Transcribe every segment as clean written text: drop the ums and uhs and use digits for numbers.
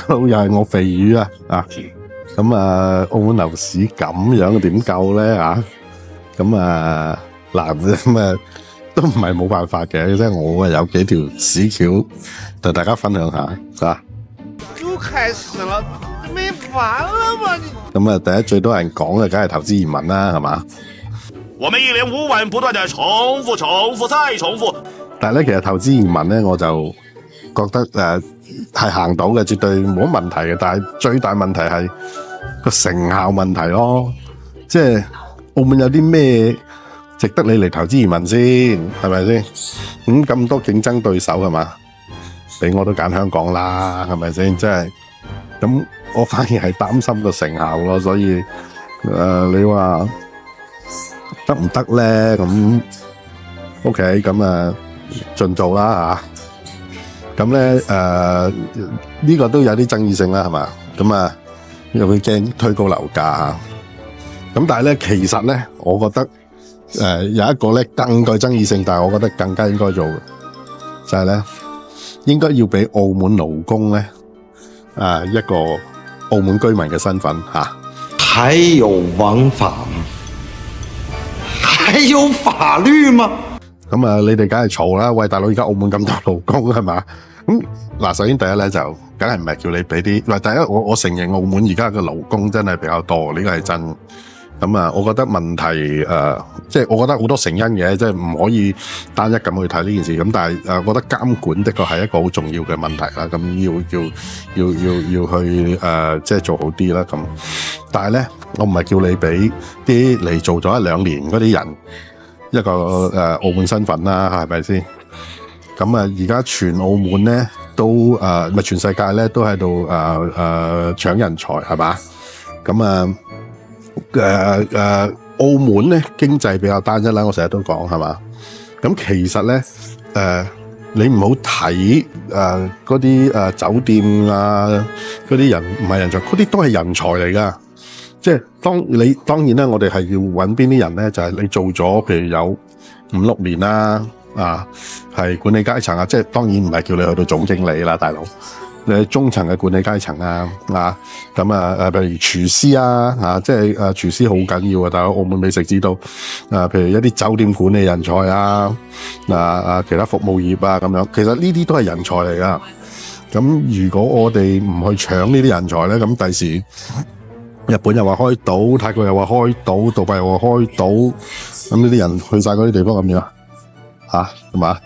又係我肥魚啊！咁澳門樓市咁樣點救咧啊？咁都唔係冇辦法嘅，即係我有幾條屎橋同大家分享下啊！又開始了，沒完了嗎？咁第一最多人講嘅梗係投資移民啦，係嘛？我們一連5晚不斷地重複再重複。但係咧，其實投資移民咧，我就覺得係行到嘅，絕對冇乜問題嘅。但係最大問題係個成效問題咯。即係澳門有啲咩值得你嚟投資移民先，係咪先？咁多競爭對手係嘛？俾我都揀香港啦，係咪先？即係咁，我反而係擔心個成效咯。所以你話得唔得咧？咁 OK， 咁盡做啦嚇。咁咧呢個都有啲爭議性啦，係嘛？咁又會驚推高樓價嚇。咁但係咧，其實咧，我覺得有一個咧更具爭議性，但係我覺得更加應該做嘅，就係咧應該要俾澳門勞工咧一個澳門居民嘅身份嚇。還有王法嗎？還有法律嗎？咁你哋梗係嘈啦！喂，大佬，而家澳門咁多勞工係嘛？咁嗱，首先第一咧就梗係唔係叫你俾啲，嗱，第一我承認澳門而家嘅勞工真係比較多，呢個係真。咁我覺得問題即係我覺得好多成因嘅，即係唔可以單一咁去睇呢件事。咁但係我覺得監管的確係一個好重要嘅問題啦。咁要去即係做好啲啦。咁但係咧，我唔係叫你俾啲嚟做咗1-2年嗰啲人一個澳門身份啦，係咪先？咁而家全澳門咧都唔係全世界咧都喺度搶人才，係嘛？咁澳門咧經濟比較單一啦，我成日都講，係嘛？咁其實咧你唔好睇嗰啲酒店啊嗰啲人唔係人才，嗰啲都係人才嚟噶。即係當然啦，我哋係要揾邊啲人咧，就係你做咗譬如有5-6年啦，係管理階層啊，即係當然唔係叫你去到總經理啦，大佬。你中層嘅管理階層啊，咁譬如廚師啊，即係廚師好緊要啊，大佬，澳門美食之都，譬如一啲酒店管理人才啊，其他服務業啊咁樣，其實呢啲都係人才嚟噶。咁如果我哋唔去搶呢啲人才咧，咁第時日本又話開島，泰國又話開島，杜拜又話開島，咁呢啲人去晒嗰啲地方咁樣係嘛？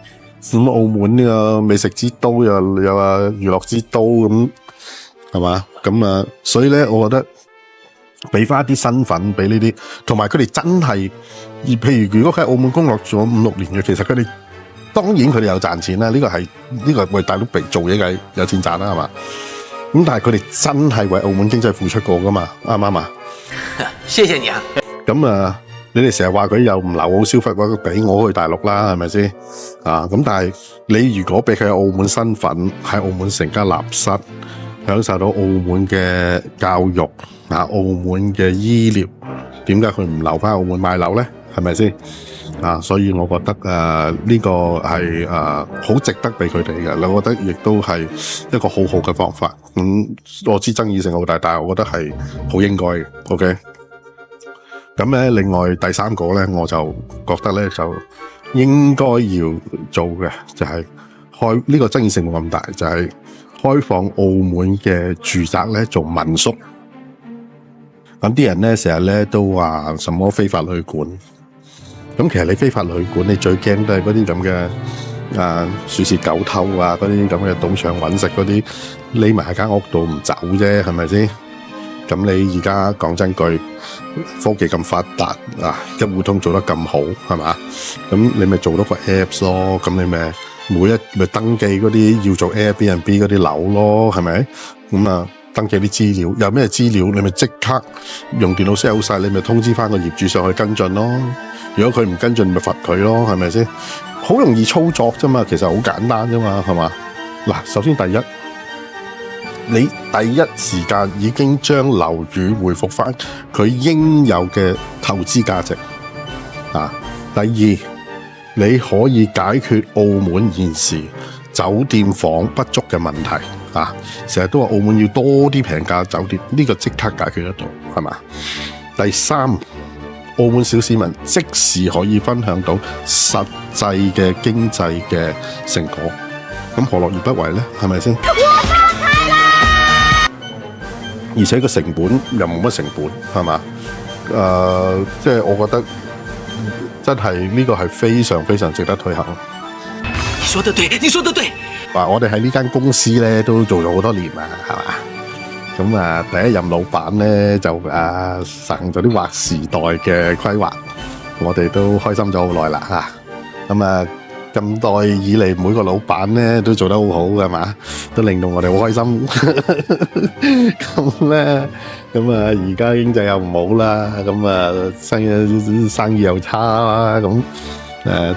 咁澳門呢個美食之都又話娛樂之都咁係嘛？咁所以咧，我覺得俾翻一啲身份俾呢啲，同埋佢哋真係，譬如如果佢喺澳門工作咗5-6年嘅，其實佢哋當然佢哋有賺錢啦，呢個為大陸做嘢嘅有錢賺啦，係嘛？咁但係佢哋真係為澳門經濟付出過噶嘛？啱唔啱啊？謝謝你啊！咁你哋成日話佢又唔留澳消費，話俾我去大陸啦，係咪先？咁但係你如果俾佢澳門身份，喺澳門成家立室，享受到澳門嘅教育澳門嘅醫療，點解佢唔留翻澳門買樓咧？係咪先？所以我覺得呢個係好值得俾佢哋嘅，我覺得亦都係一個好好嘅方法。我知爭議性好大，但係我覺得係好應該嘅。OK。咁咧，另外第三個咧，我就覺得咧就應該要做嘅就係開呢個爭議性冇咁大，就係開放澳門嘅住宅咧做民宿。咁啲人咧成日咧都話什麼非法旅館，咁其實你非法旅館你最驚都係嗰啲咁嘅鼠竊狗偷啊，嗰啲咁嘅賭場揾食嗰啲匿埋喺間屋度唔走啫，係咪先？咁你而家講真句，科技咁發達一戶通做得咁好，係嘛？咁你咪做到個 apps 咯，咁你咪咪登記嗰啲要做 Airbnb 嗰啲樓咯，係咪？咁登記啲資料，有咩資料你咪即刻用電腦 set 好晒，你咪通知翻個業主上去跟進咯。如果佢唔跟進，咪罰佢咯，係咪先？好容易操作啫嘛，其實好簡單啫嘛，係嘛？嗱，首先第一，你第一時間已經將樓宇回復翻佢應有嘅投資價值。第二，你可以解決澳門現時酒店房不足嘅問題，啊！成日都話澳門要多啲平價酒店，呢個即刻解決得到，係嘛？第三，澳門小市民即時可以分享到實際嘅經濟嘅成果，咁何樂而不為呢？係咪先？而且個成本又冇乜成本，係嘛？即係我覺得真係呢個係非常非常值得推行。你說得對，你說得對。我哋喺呢間公司咧都做咗好多年啦，係嘛？咁啊，第一任老闆咧就實行咗啲劃時代嘅規劃，我哋都開心咗好耐啦嚇。咁啊，咁代以嚟每個老闆咧都做得好好嘅嘛，都令到我哋好開心。咁咧，咁啊而家經濟又唔好啦，咁啊生意又差啦，咁。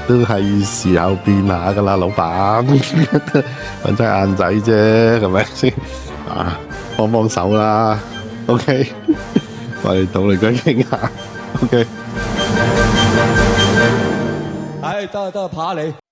都係時候變下噶啦，老闆，揾隻晏仔啫，係咪先？幫幫手啦 ，OK， 我哋討論緊傾下 ，OK。得，怕你。